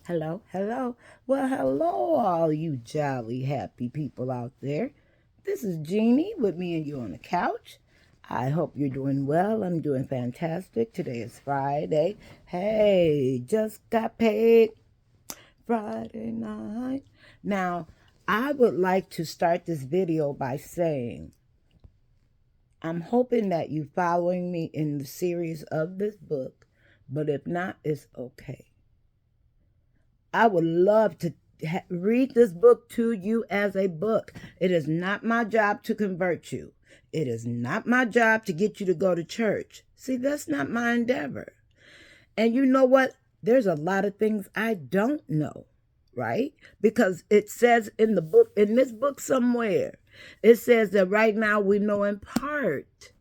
Hello, hello. Well, hello, all you jolly happy people out there. This is Jeannie with me and you on the couch. I hope you're doing well. I'm doing fantastic. Today is Friday. Hey, just got paid Friday night. Now, I would like to start this video by saying I'm hoping that you're following me in the series of this book, but if not, it's okay. I would love to read this book to you as a book. It is not my job to convert you. It is not my job to get you to go to church. See, that's not my endeavor. And you know what? There's a lot of things I don't know, right? Because it says in the book, in this book somewhere, it says that right now we know in part.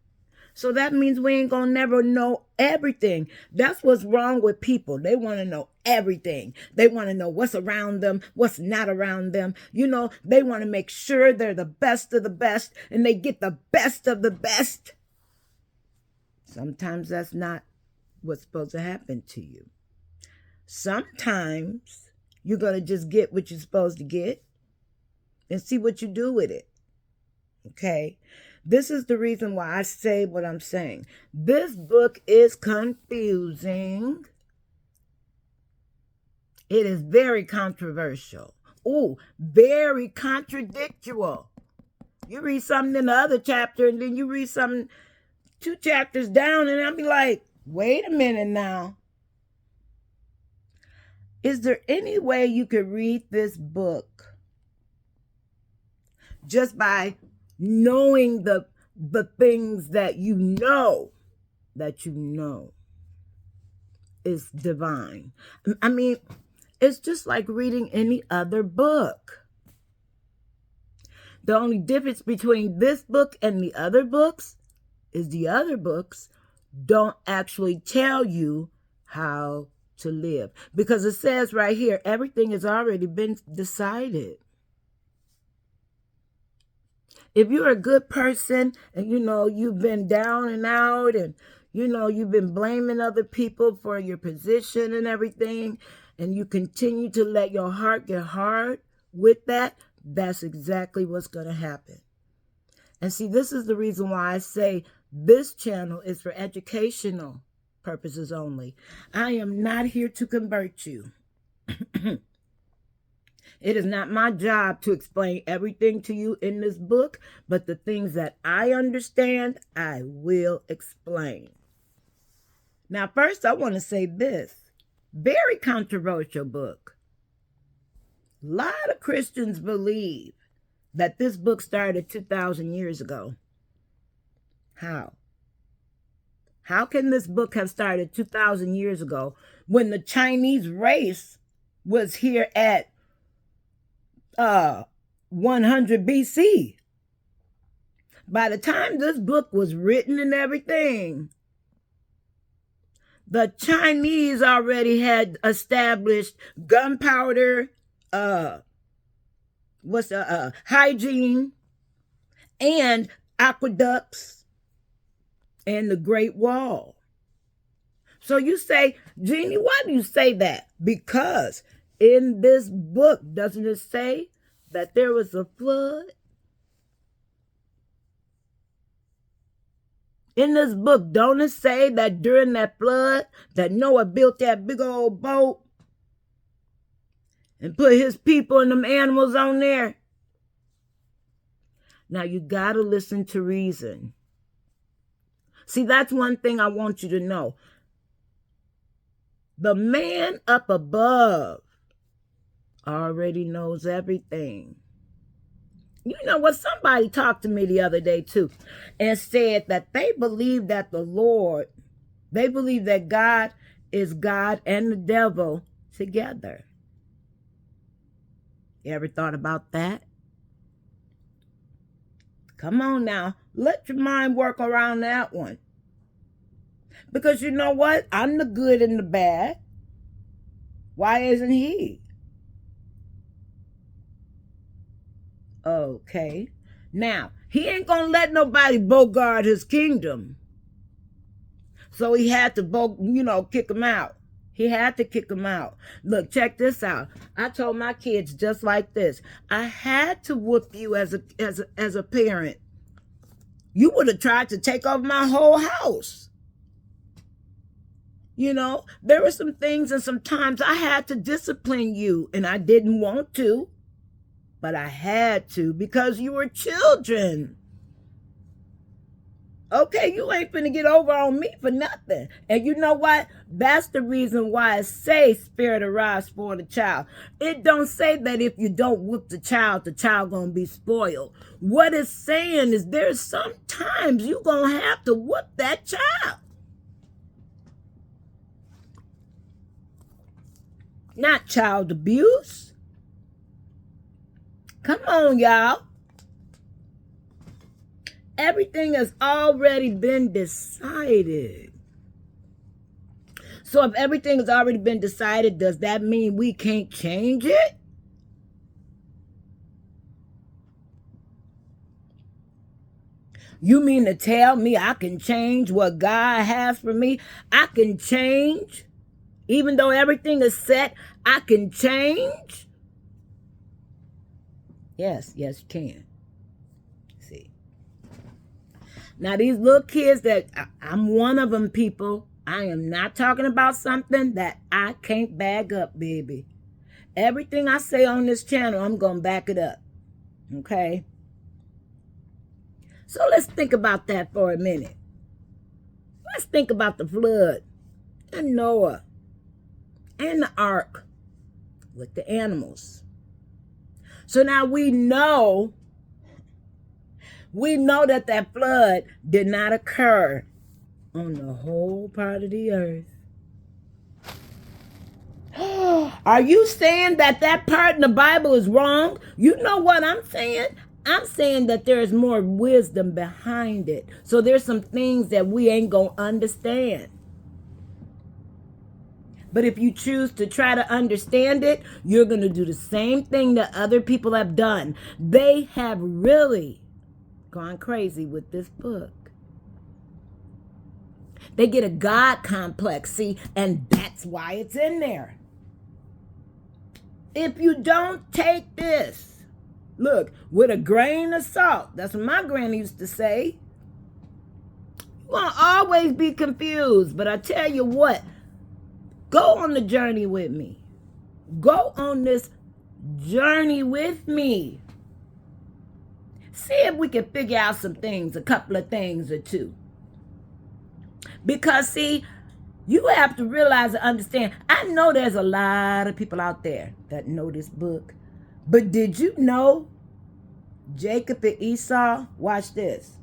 So that means we ain't gonna never know everything. That's what's wrong with people. They want to know everything. They want to know what's around them, what's not around them. You know, they want to make sure they're the best of the best and they get the best of the best. Sometimes that's not what's supposed to happen to you. Sometimes you're gonna just get what you're supposed to get and see what you do with it. Okay? This is the reason why I say what I'm saying. This book is confusing. It is very controversial. Ooh, very contradictual. You read something in the other chapter and then you read something 2 chapters down and I'll be like, wait a minute now. Is there any way you could read this book just by knowing the things that you know is divine? I mean, it's just like reading any other book. The only difference between this book and the other books is the other books don't actually tell you how to live, because it says right here everything has already been decided. If you're a good person and you've been down and out and you've been blaming other people for your position and everything, and you continue to let your heart get hard with that, that's exactly what's going to happen. And see, this is the reason why I say this channel is for educational purposes only. I am not here to convert you. It is not my job to explain everything to you in this book, but the things that I understand, I will explain. Now, first, I want to say this. Very controversial book. A lot of Christians believe that this book started 2,000 years ago. How? How can this book have started 2,000 years ago when the Chinese race was here at 100 BC? By the time this book was written and everything, the Chinese already had established gunpowder, hygiene, and aqueducts, and the Great Wall. So you say, Jeannie, why do you say that? Because in this book, doesn't it say that there was a flood? In this book, don't it say that during that flood, that Noah built that big old boat and put his people and them animals on there? Now, you got to listen to reason. See, that's one thing I want you to know. The man up above already knows everything. You know what? Somebody talked to me the other day too and said that they believe that they believe that God is God and the devil together. You ever thought about that? Come on now, let your mind work around that one. Because you know what? I'm the good and the bad. Why isn't he? Okay. Now, he ain't gonna let nobody bogart his kingdom. So he had to, kick him out. He had to kick him out. Look, check this out. I told my kids just like this. I had to whoop you as a parent. You would have tried to take over my whole house. You know, there were some things and some times I had to discipline you, and I didn't want to, but I had to because you were children. Okay, you ain't finna get over on me for nothing. And you know what? That's the reason why it says spirit arise for the child. It don't say that if you don't whoop the child gonna be spoiled. What it's saying is there's sometimes you gonna have to whoop that child. Not child abuse. Come on, y'all. Everything has already been decided. So if everything has already been decided, does that mean we can't change it? You mean to tell me I can change what God has for me? I can change? Even though everything is set, I can change? Yes, you can. See. Now, these little kids that I'm one of them, people. I am not talking about something that I can't bag up, baby. Everything I say on this channel, I'm going to back it up. Okay? So let's think about that for a minute. Let's think about the flood and Noah and the ark with the animals. So now we know that flood did not occur on the whole part of the earth. Are you saying that part in the Bible is wrong? You know what I'm saying? I'm saying that there is more wisdom behind it. So there's some things that we ain't going to understand. But if you choose to try to understand it, you're going to do the same thing that other people have done. They have really gone crazy with this book. They get a God complex, see, and that's why it's in there. If you don't take this, look, with a grain of salt, that's what my granny used to say, you're going to always be confused. But I tell you what, go on the journey with me. Go on this journey with me. See if we can figure out some things, a couple of things or two. Because, see, you have to realize and understand, I know there's a lot of people out there that know this book. But did you know Jacob and Esau? Watch this.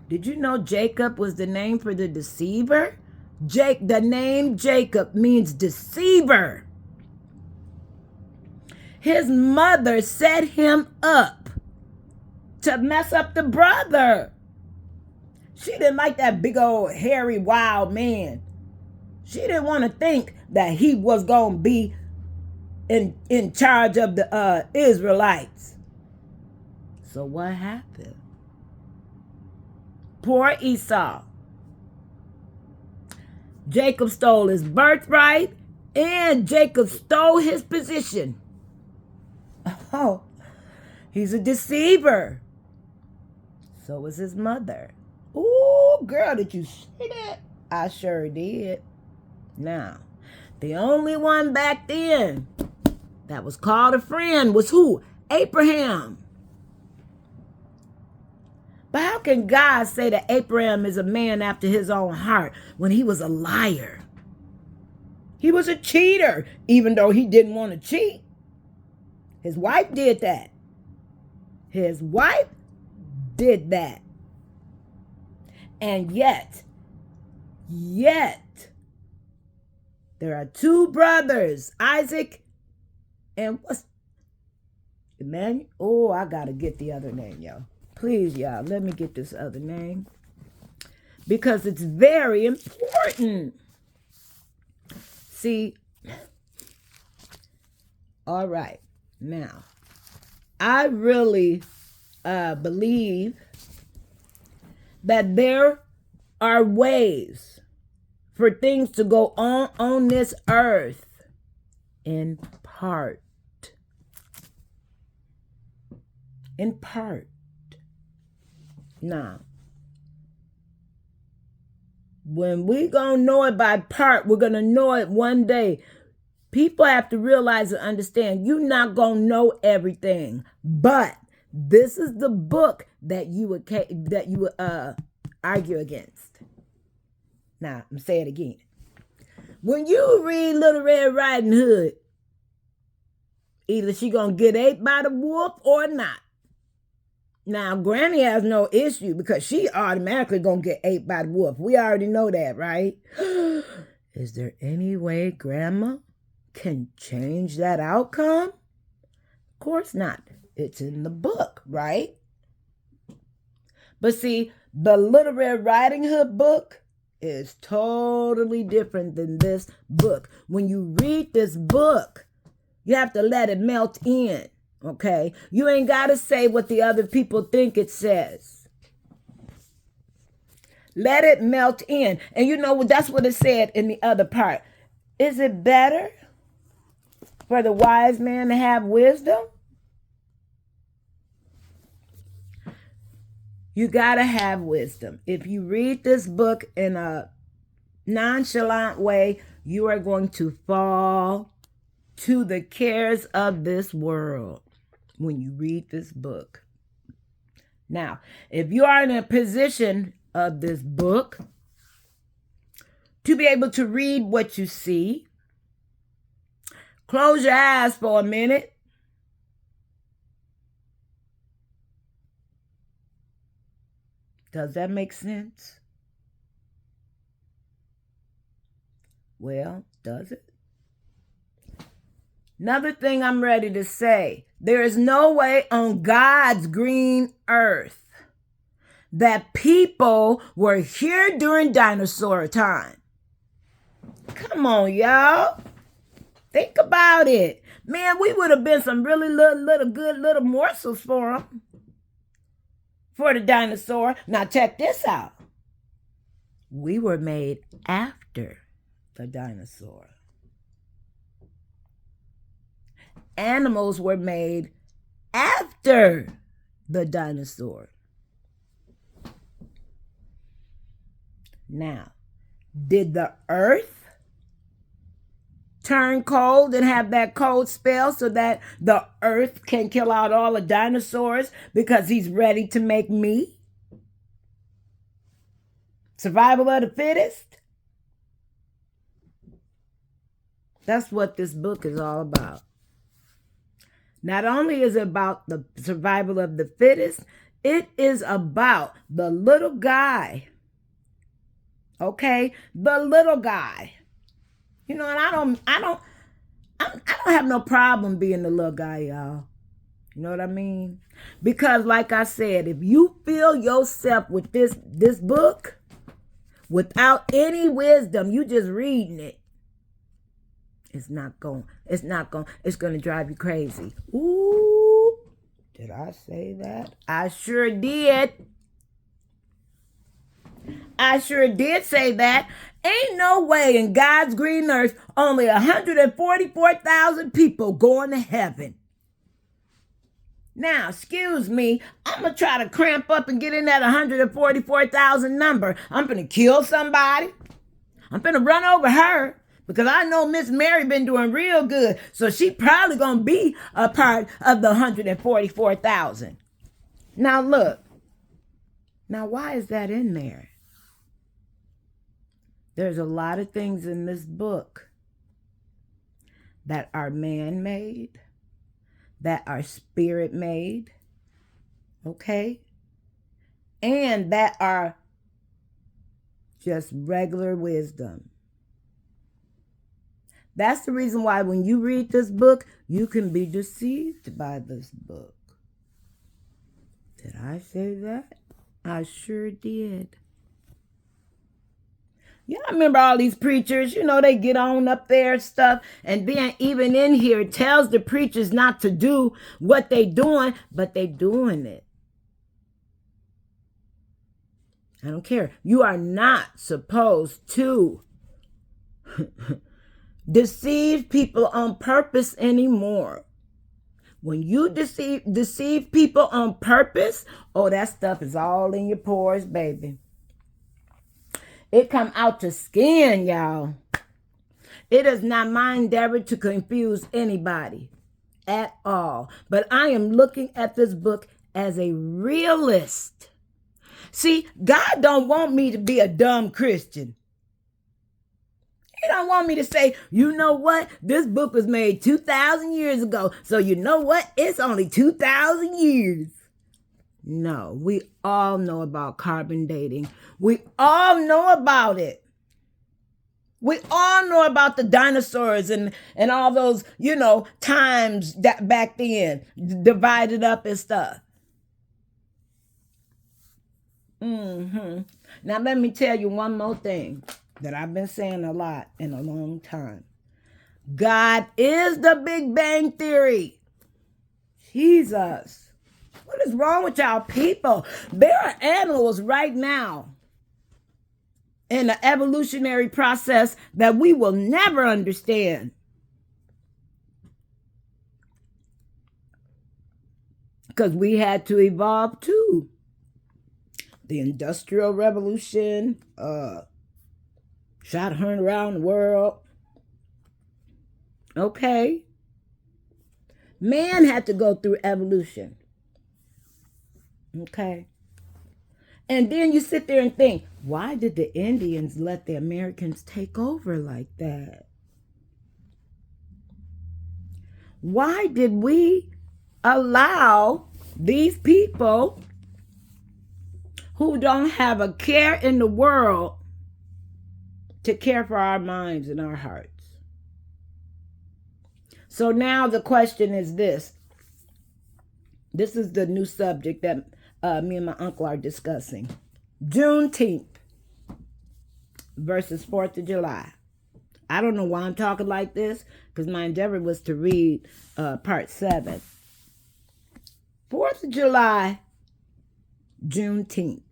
Did you know Jacob was the name for the deceiver? The name Jacob means deceiver. His mother set him up to mess up the brother. She didn't like that big old hairy wild man. She didn't want to think that he was going to be in charge of the Israelites. So what happened? Poor Esau. Jacob stole his birthright and Jacob stole his position. Oh, he's a deceiver. So was his mother. Ooh, girl, did you see that? I sure did. Now, the only one back then that was called a friend was who? Abraham. But how can God say that Abraham is a man after his own heart when he was a liar? He was a cheater, even though he didn't want to cheat. His wife did that. His wife did that. And yet, there are two brothers, Isaac and what's Emmanuel? Oh, I got to get the other name, y'all. Please, y'all, let me get this other name. Because it's very important. See, all right. Now, I really believe that there are ways for things to go on this earth in part. In part. Now, when we gonna know it by part, we're gonna know it one day. People have to realize and understand you're not gonna know everything, but this is the book that you would argue against. Now, I'm saying it again. When you read Little Red Riding Hood, either she gonna get ate by the wolf or not. Now, Granny has no issue because she automatically gonna get ate by the wolf. We already know that, right? Is there any way Grandma can change that outcome? Of course not. It's in the book, right? But see, the Little Red Riding Hood book is totally different than this book. When you read this book, you have to let it melt in, okay? You ain't got to say what the other people think it says. Let it melt in. And you know, that's what it said in the other part. Is it better for the wise man to have wisdom? You got to have wisdom. If you read this book in a nonchalant way, you are going to fall to the cares of this world when you read this book. Now, if you are in a position of this book to be able to read what you see, close your eyes for a minute. Does that make sense? Well, does it? Another thing I'm ready to say, there is no way on God's green earth that people were here during dinosaur time. Come on, y'all. Think about it. Man, we would have been some really good morsels for them. For the dinosaur. Now check this out. We were made after the dinosaur. Animals were made after the dinosaur. Now, did the earth turn cold and have that cold spell so that the earth can kill out all the dinosaurs because he's ready to make meat? Survival of the fittest? That's what this book is all about. Not only is it about the survival of the fittest, it is about the little guy. Okay? The little guy. You know, and I don't have no problem being the little guy, y'all. You know what I mean? Because like I said, if you fill yourself with this book without any wisdom, you just reading it, it's going to drive you crazy. Ooh, did I say that? I sure did. I sure did say that. Ain't no way in God's green earth only 144,000 people going to heaven. Now, excuse me, I'm going to try to cramp up and get in that 144,000 number. I'm going to kill somebody. I'm going to run over her because I know Miss Mary been doing real good. So she probably going to be a part of the 144,000. Now, look. Now, why is that in there? There's a lot of things in this book that are man-made, that are spirit-made, okay? And that are just regular wisdom. That's the reason why when you read this book, you can be deceived by this book. Did I say that? I sure did. Yeah, I remember all these preachers, you know, they get on up there and stuff. And then even in here, it tells the preachers not to do what they doing, but they doing it. I don't care. You are not supposed to deceive people on purpose anymore. When you deceive people on purpose, oh, that stuff is all in your pores, baby. It come out your skin, y'all. It is not my endeavor to confuse anybody at all. But I am looking at this book as a realist. See, God don't want me to be a dumb Christian. He don't want me to say, you know what? This book was made 2,000 years ago. So you know what? It's only 2,000 years. No, we all know about carbon dating. We all know about it. We all know about the dinosaurs and all those, times that back then, divided up and stuff. Now, let me tell you one more thing that I've been saying a lot in a long time. God is the Big Bang Theory. Jesus. What is wrong with y'all people? There are animals right now in the evolutionary process that we will never understand. Because we had to evolve too. The Industrial Revolution, shot her around the world. Okay. Man had to go through evolution. Okay. And then you sit there and think, why did the Indians let the Americans take over like that? Why did we allow these people who don't have a care in the world to care for our minds and our hearts? So now the question is this. This is the new subject that me and my uncle are discussing. Juneteenth versus 4th of July. I don't know why I'm talking like this, because my endeavor was to read part 7. 4th of July, Juneteenth.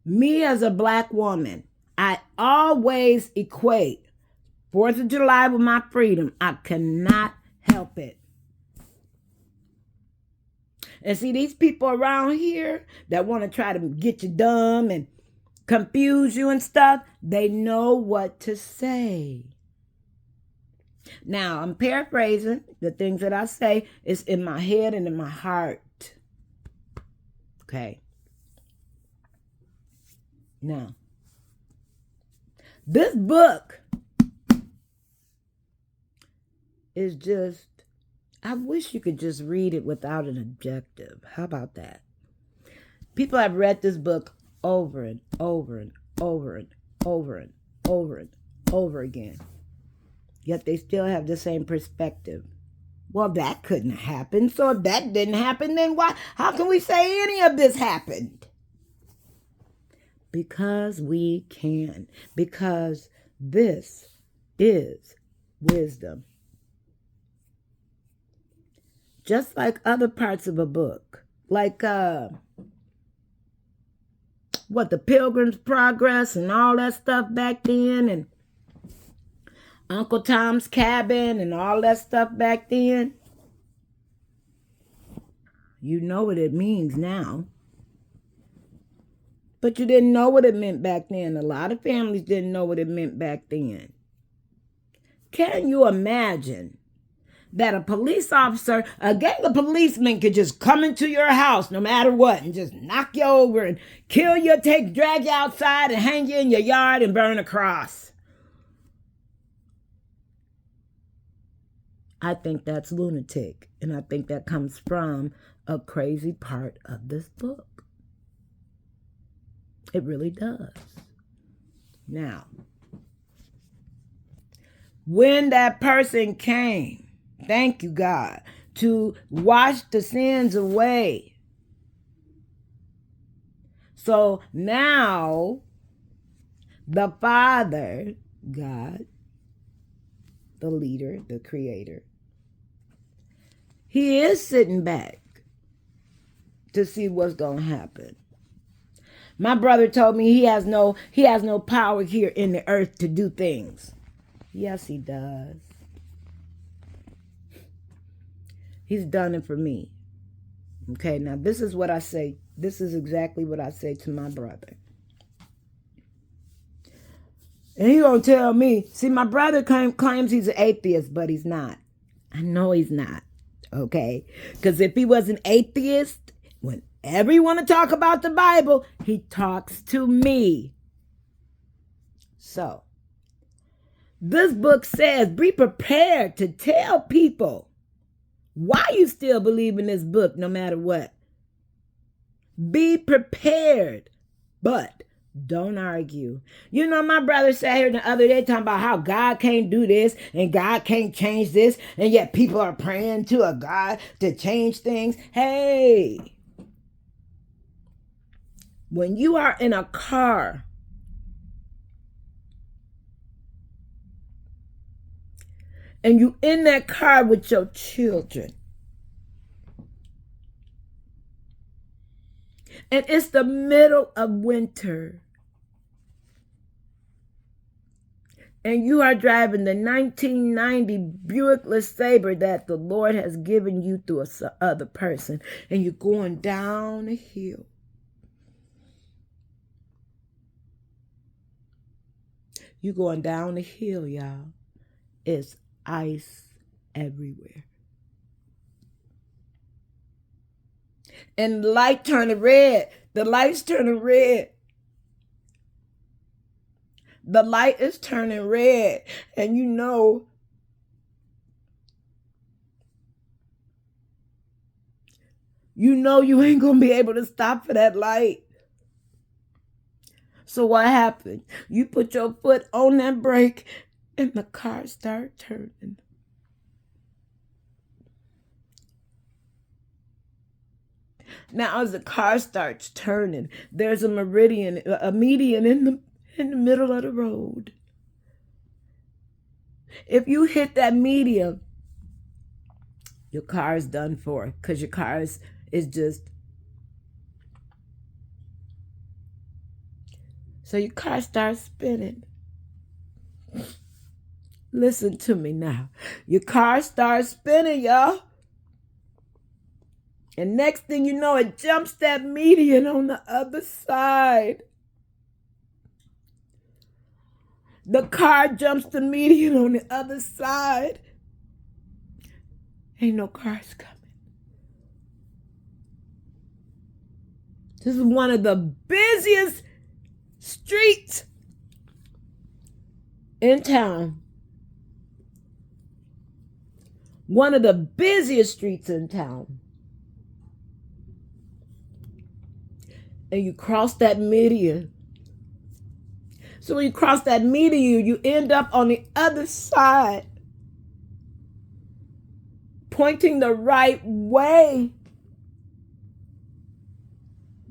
Me as a black woman, I always equate 4th of July with my freedom. I cannot help it. And see, these people around here that want to try to get you dumb and confuse you and stuff, they know what to say. Now, I'm paraphrasing. The things that I say is in my head and in my heart. Okay. Now, this book is just, I wish you could just read it without an objective. How about that? People have read this book over and over and over and over and over and over again. Yet they still have the same perspective. Well, that couldn't happen. So if that didn't happen, then why? How can we say any of this happened? Because we can. Because this is wisdom. Just like other parts of a book. Like, the Pilgrim's Progress and all that stuff back then. And Uncle Tom's Cabin and all that stuff back then. You know what it means now. But you didn't know what it meant back then. A lot of families didn't know what it meant back then. Can you imagine that a police officer, a gang of policemen could just come into your house no matter what and just knock you over and kill you, drag you outside and hang you in your yard and burn a cross? I think that's lunatic. And I think that comes from a crazy part of this book. It really does. Now, when that person came, thank you, God, to wash the sins away. So now, the Father, God, the leader, the creator, he is sitting back to see what's going to happen. My brother told me he has no power here in the earth to do things. Yes, he does. He's done it for me. Okay, now this is what I say. This is exactly what I say to my brother. And he gonna tell me, see, my brother claims he's an atheist, but he's not. I know he's not. Okay? Because if he was an atheist, whenever you want to talk about the Bible, he talks to me. So, this book says, be prepared to tell people why you still believe in this book no matter what. Be prepared, but don't argue. You know, my brother sat here the other day talking about how God can't do this and God can't change this, and yet people are praying to a God to change things. Hey, when you are in a car and you in that car with your children, and it's the middle of winter, and you are driving the 1990 Buick LeSabre that the Lord has given you through a other person, and you're going down a hill. You're going down the hill, y'all. It's ice everywhere. And the light turning red. The light's turning red. The light is turning red. And you know you ain't going to be able to stop for that light. So what happened? You put your foot on that brake and the car started turning. Now, as the car starts turning, there's a median in the middle of the road. If you hit that median, your car is done for, because your car is just. So your car starts spinning. Listen to me now. Your car starts spinning, y'all. And next thing you know, it jumps that median on the other side. The car jumps the median on the other side. Ain't no cars coming. This is one of the busiest streets in town. One of the busiest streets in town. And you cross that median. So when you cross that median, you end up on the other side, pointing the right way.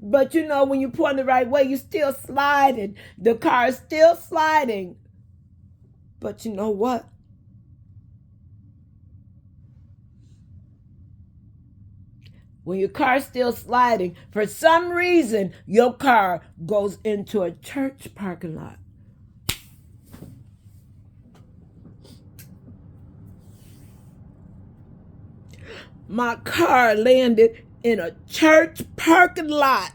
But you know, when you point the right way, you're still sliding. The car is still sliding. But you know what? When your car's still sliding, for some reason, your car goes into a church parking lot. My car landed in a church parking lot.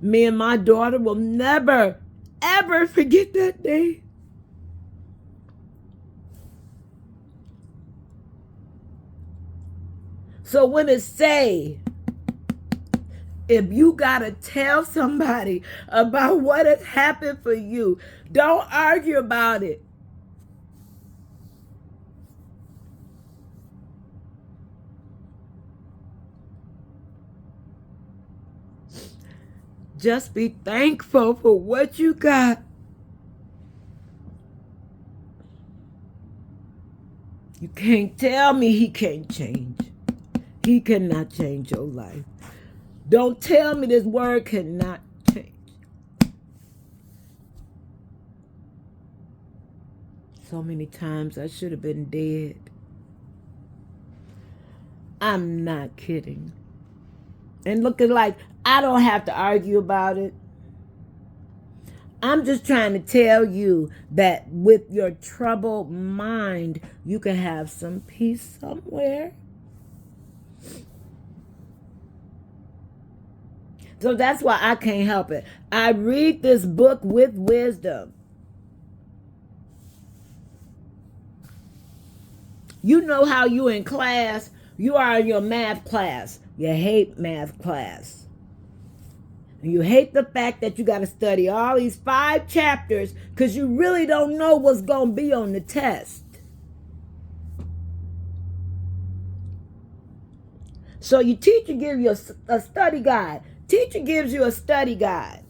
Me and my daughter will never, ever forget that day. So when it say, if you gotta tell somebody about what has happened for you, don't argue about it. Just be thankful for what you got. You can't tell me he can't change. He cannot change your life. Don't tell me this word cannot change. So many times I should have been dead. I'm not kidding. And looking like I don't have to argue about it. I'm just trying to tell you that with your troubled mind, you can have some peace somewhere. So that's why I can't help it. I read this book with wisdom. You know how you in class, you are in your math class. You hate math class. And you hate the fact that you got to study all these 5 chapters because you really don't know what's going to be on the test. So your teacher gives you a study guide. Teacher gives you a study guide.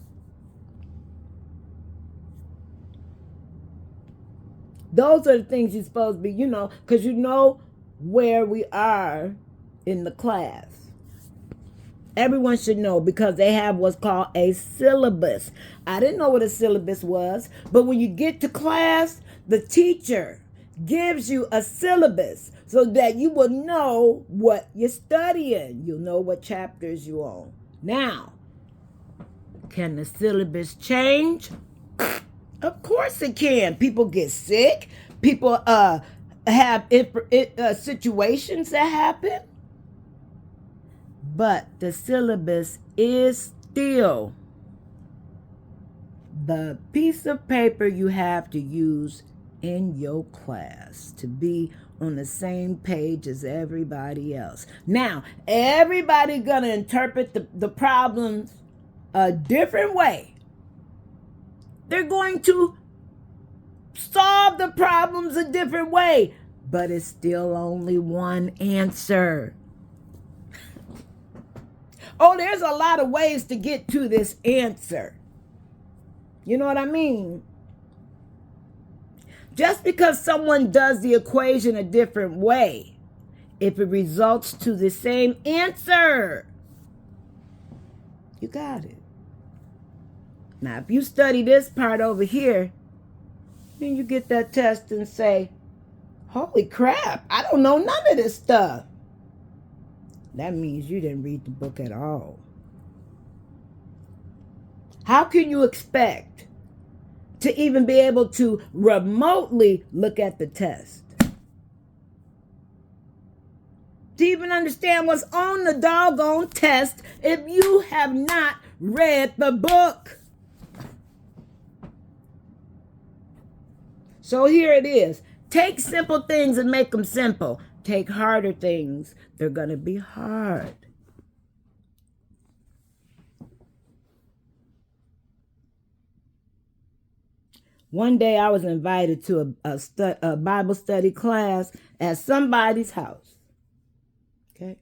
Those are the things you're supposed to be, because you know where we are in the class. Everyone should know because they have what's called a syllabus. I didn't know what a syllabus was, but when you get to class, the teacher gives you a syllabus so that you will know what you're studying. You'll know what chapters you're on. Now, can the syllabus change? Of course it can. People get sick. People have situations that happen. But the syllabus is still the piece of paper you have to use in your class to be on the same page as everybody else. Now, everybody gonna interpret the problems a different way. They're going to solve the problems a different way, but it's still only one answer. Oh, there's a lot of ways to get to this answer. You know what I mean? Just because someone does the equation a different way, if it results to the same answer, you got it. Now, if you study this part over here, then you get that test and say, holy crap, I don't know none of this stuff. That means you didn't read the book at all. How can you expect to even be able to remotely look at the test? To even understand what's on the doggone test if you have not read the book. So here it is. Take simple things and make them simple. Take harder things. They're going to be hard. One day I was invited to a Bible study class at somebody's house. Okay.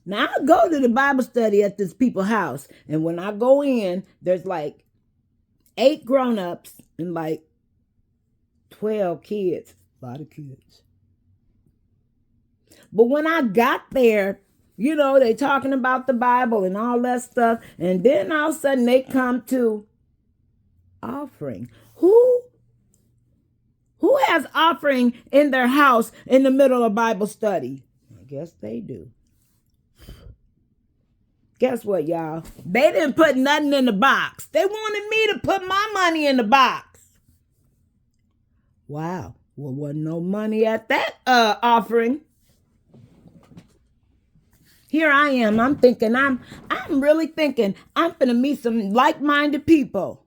Now I go to the Bible study at this people's house. And when I go in, there's like 8 grown-ups and like 12 kids. A lot of kids. But when I got there, they talking about the Bible and all that stuff. And then all of a sudden they come to offering. Who has offering in their house in the middle of Bible study? I guess they do. Guess what, y'all? They didn't put nothing in the box. They wanted me to put my money in the box. Wow. Well, wasn't no money at that offering. Here I am. I'm really thinking I'm finna meet some like-minded people.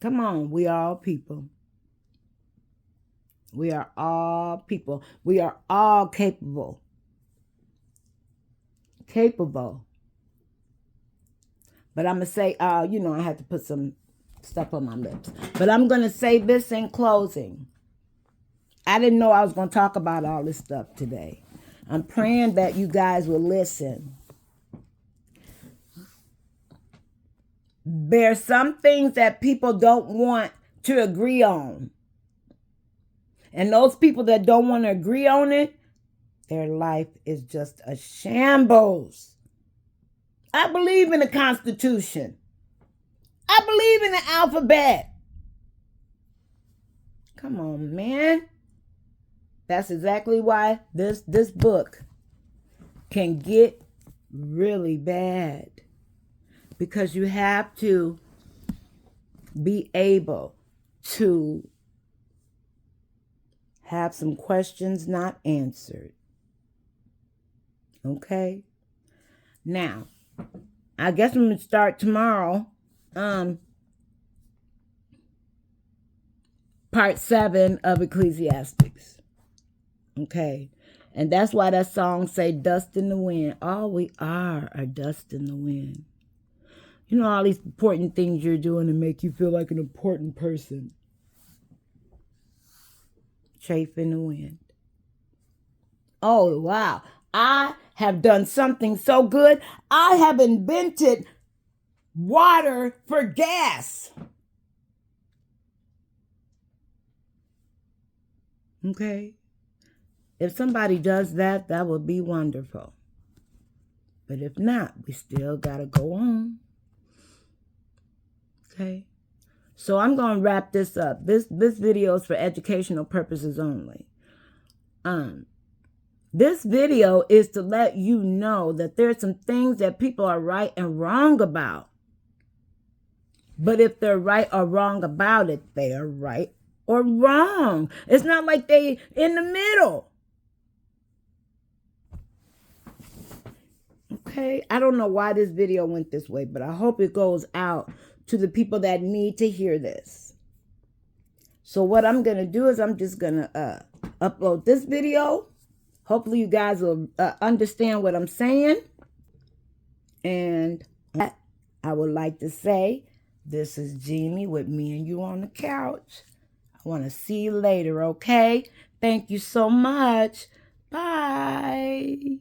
Come on, we are all people. We are all people. We are all capable. But I'm going to say, I had to put some stuff on my lips. But I'm going to say this in closing. I didn't know I was going to talk about all this stuff today. I'm praying that you guys will listen. There's some things that people don't want to agree on. And those people that don't want to agree on it, their life is just a shambles. I believe in the Constitution. I believe in the alphabet. Come on, man. That's exactly why this book can get really bad, because you have to be able to have some questions not answered. Okay? Now, I guess I'm going to start tomorrow. Part 7 of Ecclesiastics. Okay? And that's why that song say dust in the wind. All we are dust in the wind. You know, all these important things you're doing to make you feel like an important person. Chaff in the wind. Oh, wow. I have done something so good. I have invented water for gas. Okay? If somebody does that, that would be wonderful. But if not, we still got to go on. Okay? So I'm going to wrap this up. This video is for educational purposes only. This video is to let you know that there's some things that people are right and wrong about. But if they're right or wrong about it, they are right or wrong. It's not like they in the middle. Okay? I don't know why this video went this way, but I hope it goes out to the people that need to hear this. So what I'm going to do is I'm just going to upload this video. Hopefully you guys will understand what I'm saying. And I would like to say, this is Jeannie with me and you on the couch. I want to see you later, okay? Thank you so much. Bye.